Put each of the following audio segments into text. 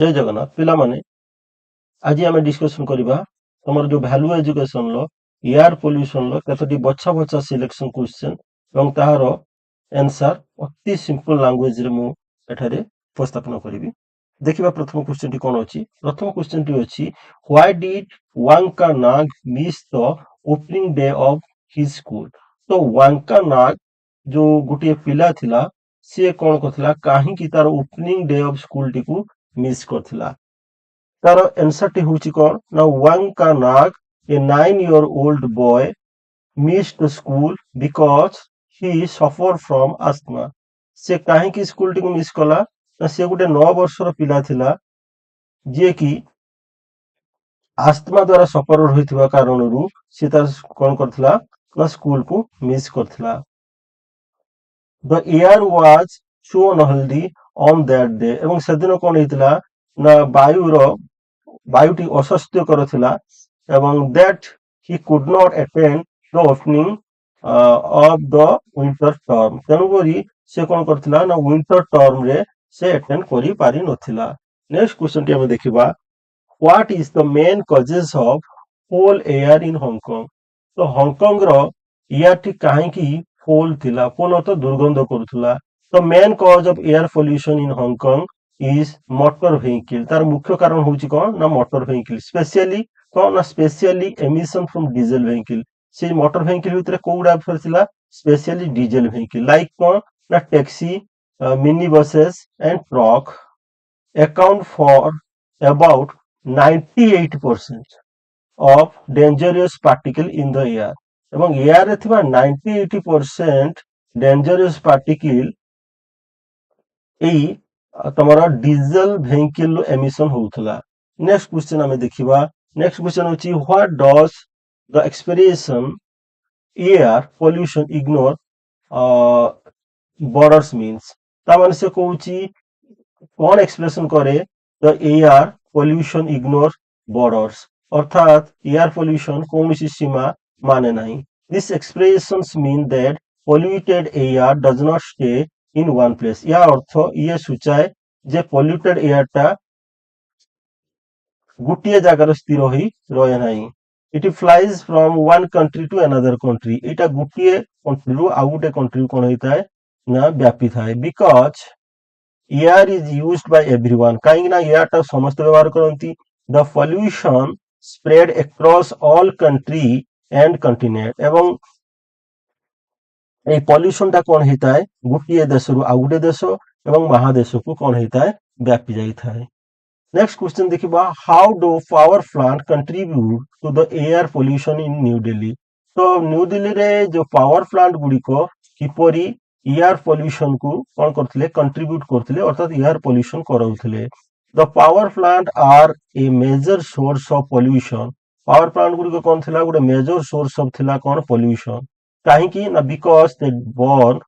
जय जगन्नाथ पिलामाने आज आम डिस्कसन करवा तुम जो भैल्यू एजुकेशन एयर पोल्यूशन कतोटी बछा बछा सिलेक्शन क्वेश्चन और तार आंसर अति सिंपल लैंग्वेज रे मु एठारे उपस्थापन करी देखिबा प्रथम क्वेश्चन टी कोन अछि प्रथम क्वेश्चन टी अछि व्हाई डिड वांका नाग miss the opening day of his school तो वांका नाग जो गोटे पिला थिला से कोन करथिला काहे कि तार opening day of school T को मिस करथिला तार आंसर टी होची कोन ना वांका नाग ए 9 year old boy missed school because he suffered from asthma से काहे कि स्कूल टी को मिस कला ना से गोटे 9 वर्षर पिला थिला जे कि आस्थमा द्वारा सफर होइथिबा कारणरू से तार कोन करथिला ना स्कूल को मिस करथिला the air was so unhealthy on that day एवं सेदिन कोन हेतिला ना वायुटी अस्वास्थ्यकर थिला एवं that he could not attend the opening of the winter term तेणुकरी से कोन करथिला ना विंटर टर्म रे से अटेंड करि पारि नथिला नेक्स्ट क्वेश्चन टी हम देखिबा what is the main causes of फोल एयर इन हांगकांग तो हांगकांग रो एयर टी काहे की फोल थिला फोल तो दुर्गंध करूथला तो main cause of air pollution in Hong Kong is motor vehicle तार मुख्य कारण होची कोन ना मोटर व्हीकल स्पेशली कोन ना specially emission from diesel vehicle से मोटर व्हीकल भितर कोउडा फरथिला स्पेशली डीजल व्हीकल लाइक कोन ना taxi mini buses and truck account for about 98% of dangerous particle in the air এবং এয়ার রে থিবা 90-80% dangerous particle এই तमरा diesel vehicle emission होउथला next question हमें देखिबा नेक्स्ट क्वेश्चन होची what does the expression air pollution ignore borders means ता माने से कहूची कौन एक्सप्रेशन करे the air pollution ignore borders अर्थात एयर पोल्यूशन कौन सी सीमा माने नहीं this expressions mean that polluted air does not stay in one place या अर्थ ये सूचाए जे पोल्यूटेड एयर टा गुटिए जगार स्थिर होई रहे नहीं it flies from one country to another country एटा गुटिए कंट्री रु आ गुटे कंट्री कोन होइताय ना व्यापी थाए because air is used by everyone काहे ना एयर टा समस्त व्यवहार करंती the pollution spread across all country and continent एवं ए पोल्यूशन टा कोन हेताय गुटिए देश रु आ गुटे देश एवं महादेश को कोन हेताय व्यापी जाई थाए नेक्स्ट क्वेश्चन देखिबा how do power plant contribute to the air pollution in new Delhi तो न्यू दिल्ली रे जो पावर प्लांट गुडी को किपरी एयर पोल्यूशन को कौन करथिले कंट्रीब्यूट करथिले अर्थात एयर पोल्यूशन करौथिले the power plant are a major source of pollution power plant गुडी को कौन थिला गुडे मेजर सोर्स ऑफ थिला कौन पोल्यूशन काहे की ना बिकॉज़ दे बर्न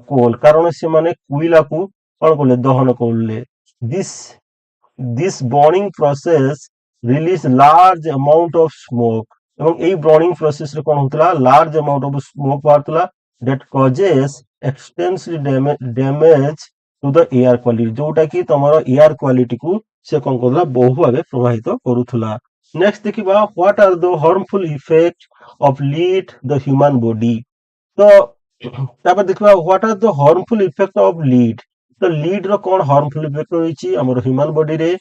कोल कारण से माने कोयला को कौन करले दहन करले this burning process release large amount of smoke एवं एई बर्निंग प्रोसेस रे कौन होतला लार्ज अमाउंट ऑफ स्मोक बाहरतला that causes extensive damage to the air quality जोटा कि तमरो एयर क्वालिटी को से कोन करला बहु भाबे प्रभावित करूथला नेक्स्ट देखिबा what are the harmful effect of lead the human body तो तापर देखिबा what are the harmful effect of lead तो लीड रो कोन हार्मफुल इफेक्ट होईची हमर ह्यूमन बॉडी रे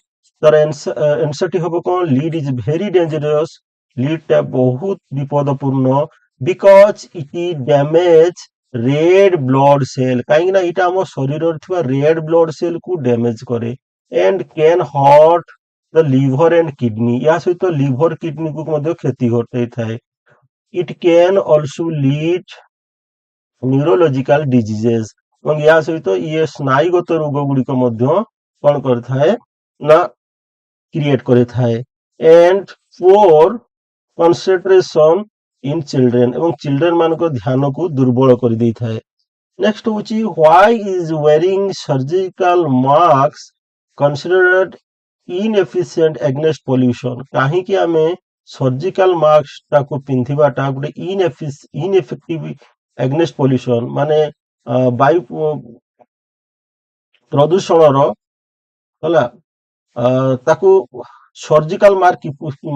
तर आंसर टी होबो कोन lead is very dangerous lead टा बहुत विपदपूर्ण because it damage red blood cell काहे ना इटा हम शरीर रे थिबा red blood cell को डैमेज करे and can hurt the liver and kidney या सहित liver kidney को मध्ये क्षति घटै थाए it can also lead neurological diseases और या सहित ये स्नायुगत रोग गुडी को मध्ये कोन करथाए ना क्रिएट करे थाए and for concentration in children एवं चिल्ड्रेन मान को ध्यान को दुर्बल कर दी थाए नेक्स्ट होची why is wearing surgical mask considered inefficient against pollution काहे कि हमें सर्जिकल मास्क ता को पिंथिबाटा गुटे इनएफेक्टिव अगेंस्ट पोल्यूशन माने वायु प्रदूषण रो हला ତାକୁ ସର୍ଜିକାଲ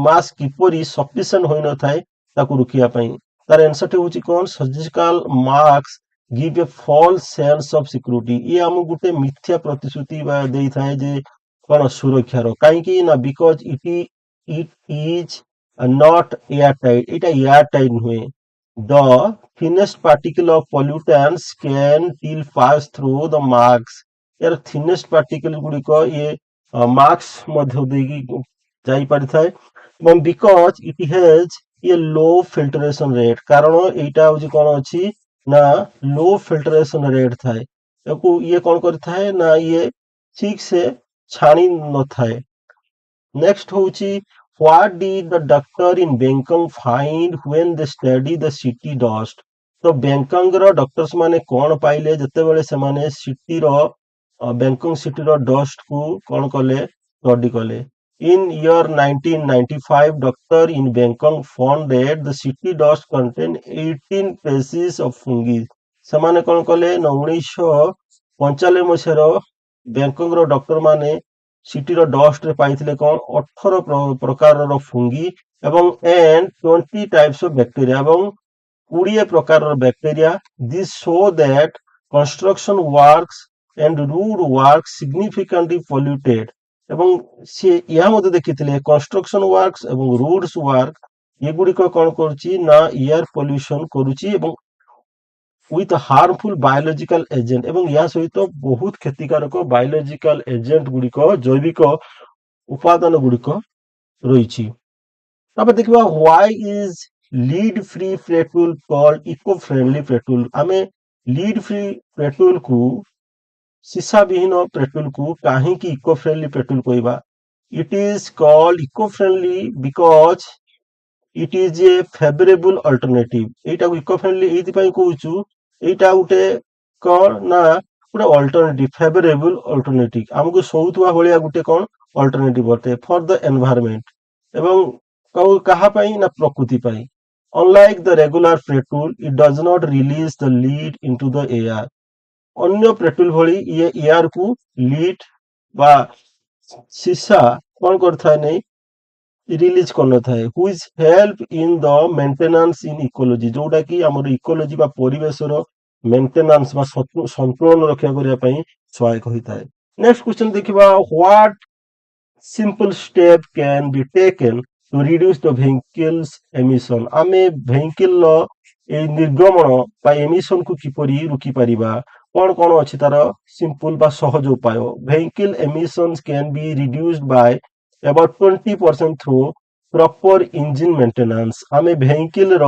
ମାସ୍ କିପରି ସଫିସିଏଣ୍ଟ ହୋଇନଥାଏ ତାକୁ ରୋକିବା ପାଇଁ। ତାର ଆନ୍ସରଟି ହଉଛି କଣ? Surgical mask give a false sense of security। ଇଏ ଆମକୁ ଗୋଟେ ମିଥ୍ୟା ପ୍ରତିଶ୍ରୁତି ବା ଦେଇଥାଏ ଯେ କଣ ସୁରକ୍ଷାର। କାହିଁକି ନା because it is not air tight. ଏଇଟା ଏୟାର ଟାଇଟ୍ ନୁହେଁ। The thinnest particle of pollutants can still pass through the marks। यार thinnest particle गुड़िक ये marks ମଧ୍ୟ ଦେଇକି ଯାଇପାରିଥାଏ ଏବଂ because it has a low filtration rate। କାରଣ ଏଇଟା ହଉଛି କଣ ଅଛି ନା low filtration rate ଥାଏ। ୟାକୁ ଇଏ କଣ କରିଥାଏ ନା ଇଏ ଠିକ ସେ ଛାଣି ନଥାଏ। Next ହଉଛି what did the doctor in Bangkok find when they study the city dust। ତ ବ୍ୟାଙ୍କକର ଡକ୍ଟର୍ସ ମାନେ କଣ ପାଇଲେ ଯେତେବେଳେ ସେମାନେ ବ୍ୟାଙ୍କକ ସିଟିର ଡଷ୍ଟ କୁ କଣ କଲେ ଷ୍ଟଡି କଲେ। In year 1995 doctor in Bangkok found that the city dust contain 18 species of fungi। ସେମାନେ କଣ କଲେ ନା 1995 ମସିହାର ବ୍ୟାଙ୍କକର ଡକ୍ଟର ମାନେ ସିଟିର ଡଷ୍ଟରେ ପାଇଥିଲେ କଣ 18 ପ୍ରକାରର ଫୁଙ୍ଗି ଏବଂ and 20 types of bacteria ଏବଂ 20 ପ୍ରକାରର bacteria. This show that construction works and road work significantly polluted। ଏବଂ ସେ ଏହା ମଧ୍ୟ ଦେଖିଥିଲେ କନଷ୍ଟ୍ରକ୍ସନ ୱାର୍କସ ଏବଂ ରୋଡ୍ସ ୱାର୍କ ଏଗୁଡିକ କଣ କରୁଛି ନା ଏୟାର ପଲ୍ୟୁସନ କରୁଛି ଏବଂ with harmful biological agent ଏବଂ ଏହା ସହିତ ବହୁତ କ୍ଷତିକାରକ ବାୟୋଲୋଜିକାଲ ଏଜେଣ୍ଟ ଗୁଡିକ ଜୈବିକ ଉପାଦାନ ଗୁଡିକ ରହିଛି। ତାପରେ ଦେଖିବା why is lead free petrol called eco friendly petrol। ଆମେ ଲିଡ୍ ଫ୍ରି ପେଟ୍ରୋଲକୁ ସୀସା ବିହୀନ ପେଟ୍ରୋଲକୁ କାହିଁକି ଇକୋ ଫ୍ରେଣ୍ଡଲି ପେଟ୍ରୋଲ କହିବା? It is called eco friendly because it is a favourable alternative. ଏଇଟାକୁ ଇକୋ ଫ୍ରେଣ୍ଡଲି ଏଇଥିପାଇଁ କହୁଛୁ ଏଇଟା ଗୋଟେ କଣ ନା ଗୋଟେ ଅଲ୍ଟରନେଟିଭ ଫେଭରେବୁଲ ଅଲ୍ଟରନେଟିଭ ଆମକୁ ସଉଥିବା ଭଳିଆ ଗୋଟେ କଣ ଅଲ୍ଟରନେଟିଭ ଅଟେ ଫର ଦ ଏନଭାୟରମେଣ୍ଟ ଏବଂ କାହା ପାଇଁ ନା ପ୍ରକୃତି ପାଇଁ। Unlike the regular petrol, it does not release the lead into the air। ଅନ୍ୟ ପେଟ୍ରୋଲ ଭଳି ଇଏ ଏୟାର କୁ ଲିଡ୍ ବା ସୀସା କଣ କରିଥାଏ ନାହିଁ ରିଲିଜ କରିନଥାଏ। ହୁଇଚ help in the maintenance in ecology ଯୋଉଟା କି ଆମର ଇକୋଲୋଜି ବା ପରିବେଶର ମେଣ୍ଟେନାନ୍ସ ବା ସନ୍ତୁଳନ ରକ୍ଷା କରିବା ପାଇଁ ସହାୟକ ହୋଇଥାଏ। ନେକ୍ସଟ କ୍ୱେଶ୍ଚନ ଦେଖିବା what simple step can be taken to reduce the vehicle's emission। ଆମେ ଭେହିକିଲ ଏଇ ନିର୍ଗମନ ବା ଏମିଶନ କୁ କିପରି ରୋକି ପାରିବା? କଣ କଣ ଅଛି ତାର ସିମ୍ପଲ ବା ସହଜ ଉପାୟ? Vehicle emissions can be reduced by about 20% through proper engine maintenance। ଆମେ ଭେହିକିଲ ର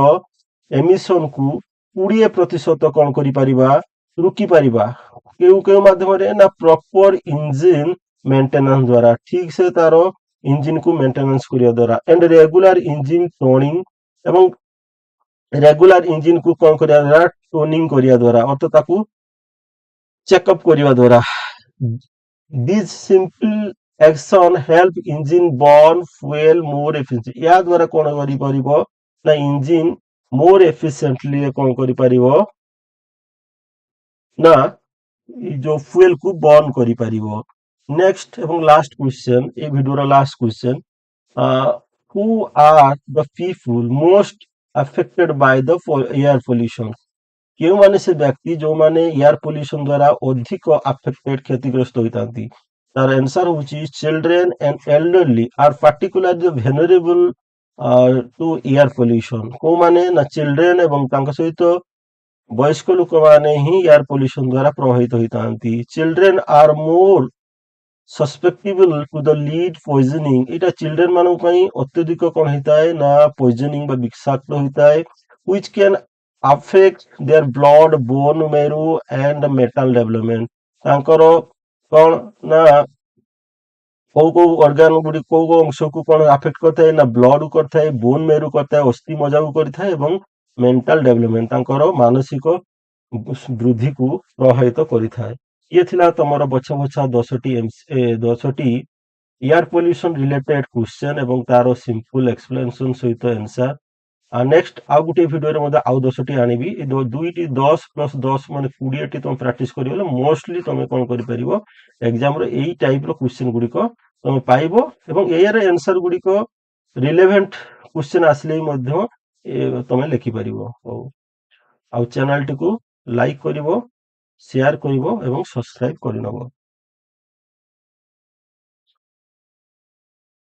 ଏମିଶନ କୁ 20% କଣ କରିପାରିବା ରୋକି ପାରିବା କେଉଁ ମାଧ୍ୟମରେ ନା ପ୍ରପର ଇଞ୍ଜିନ ମେଣ୍ଟେନାନ୍ସ ଦ୍ୱାରା ଠିକ ସେ ତାର ଇଞ୍ଜିନ କୁ ମେଣ୍ଟେନାନ୍ସ କରିବା ଦ୍ୱାରା ଏଣ୍ଡ ରେଗୁଲାର ଇଞ୍ଜିନ ଟୋନିଂ ଏବଂ ରେଗୁଲାର ଇଞ୍ଜିନ କୁ କଣ କରିବା ଦ୍ୱାରା ଟୋନିଂ କରିବା ଦ୍ୱାରା ଅର୍ଥାତ ତାକୁ ଚେକଅପ କରିବା ଦ୍ୱାରା। This simple action help engine burn fuel more efficiently। ଏହା ଦ୍ୱାରା କଣ କରିପାରିବ ନା ଇଞ୍ଜିନ more efficiently କଣ କରିପାରିବ ନା जो fuel को burn କରିପାରିବ। नेक्स्ट ଏବଂ last question A video last question who are the people most affected by the air pollution। କେଉଁମାନେ ସେ ବ୍ୟକ୍ତି ଯୋଉମାନେ ଏୟାର ପଲ୍ୟୁସନ ଦ୍ୱାରା ଅଧିକ ଆଫେକ୍ଟେଡ କ୍ଷତିଗ୍ରସ୍ତ ହୋଇଥାନ୍ତି? ତାର ଆନ୍ସର ହଉଛି children and elderly are particularly vulnerable to air pollution. କୋଉମାନେ ନା ଚିଲଡ୍ରେନ ଏବଂ ତାଙ୍କ ସହିତ ବୟସ୍କ ଲୋକମାନେ ହିଁ ଏୟାର ପଲ୍ୟୁସନ ଦ୍ୱାରା ପ୍ରଭାବିତ ହୋଇଥାନ୍ତି। ଚିଲଡ୍ରେନ ଆର୍ ମୋର ସସ୍ପେକ୍ଟିବଲ ଟୁ ଦ ଲିଡ୍ ପଏଜନିଂ। ଏଇଟା ଚିଲଡ୍ରେନ ମାନଙ୍କ ପାଇଁ ଅତ୍ୟଧିକ କଣ ହେଇଥାଏ ନା ପଏଜନିଂ ବା ବିଷାକ୍ତ ହୋଇଥାଏ which can affect their blood bone marrow and metal development। ତାଙ୍କର କଣ ନା କୋଉ କୋଉ ଅର୍ଗାନ ଗୁଡିକ କୋଉ କୋଉ ଅଂଶକୁ କଣ ଆଫେକ୍ଟ କରିଥାଏ ନା ବ୍ଲଡ କୁ କରିଥାଏ ବୋନ ମେରୁ କରିଥାଏ ଅସ୍ଥି ମଜ୍ଜାକୁ କରିଥାଏ ଏବଂ ମେଣ୍ଟାଲ ଡେଭଲପମେଣ୍ଟ ତାଙ୍କର ମାନସିକ ବୃଦ୍ଧିକୁ ପ୍ରଭାବିତ କରିଥାଏ। ଇଏ ଥିଲା ତମର ବଛା ବଛା 10ଟି ଏୟାର ପଲ୍ୟୁସନ ରିଲେଟେଡ କ୍ୱେଶ୍ଚନ ଏବଂ ତାର ସିମ୍ପଲ ଏକ୍ସପ୍ଲେନେସନ ସହିତ ଆନ୍ସର। ନେକ୍ସଟ ଆଉ ଗୋଟେ ଭିଡିଓରେ ମଧ୍ୟ ଆଉ 10ଟି ଆଣିବି। ଏ ଦୁଇଟି 10+10 ମାନେ 20ଟି ତମେ ପ୍ରାକ୍ଟିସ କରିଗଲେ ମୋଷ୍ଟଲି ତମେ କଣ କରିପାରିବ ଏକ୍ସାମରେ ଏଇ ଟାଇପର କ୍ୱେଶ୍ଚନ ଗୁଡିକ ତମେ ପାଇବ ଏବଂ ଏହାର ଆନ୍ସର ଗୁଡ଼ିକ ରିଲେଭେଣ୍ଟ କ୍ୱେଶ୍ଚିନ୍ ଆସିଲେ ମଧ୍ୟ ତମେ ଲେଖିପାରିବ। ହଉ, ଆଉ ଚ୍ୟାନେଲଟିକୁ ଲାଇକ୍ କରିବ, ସେୟାର କରିବ ଏବଂ ସବସ୍କ୍ରାଇବ କରିନେବ।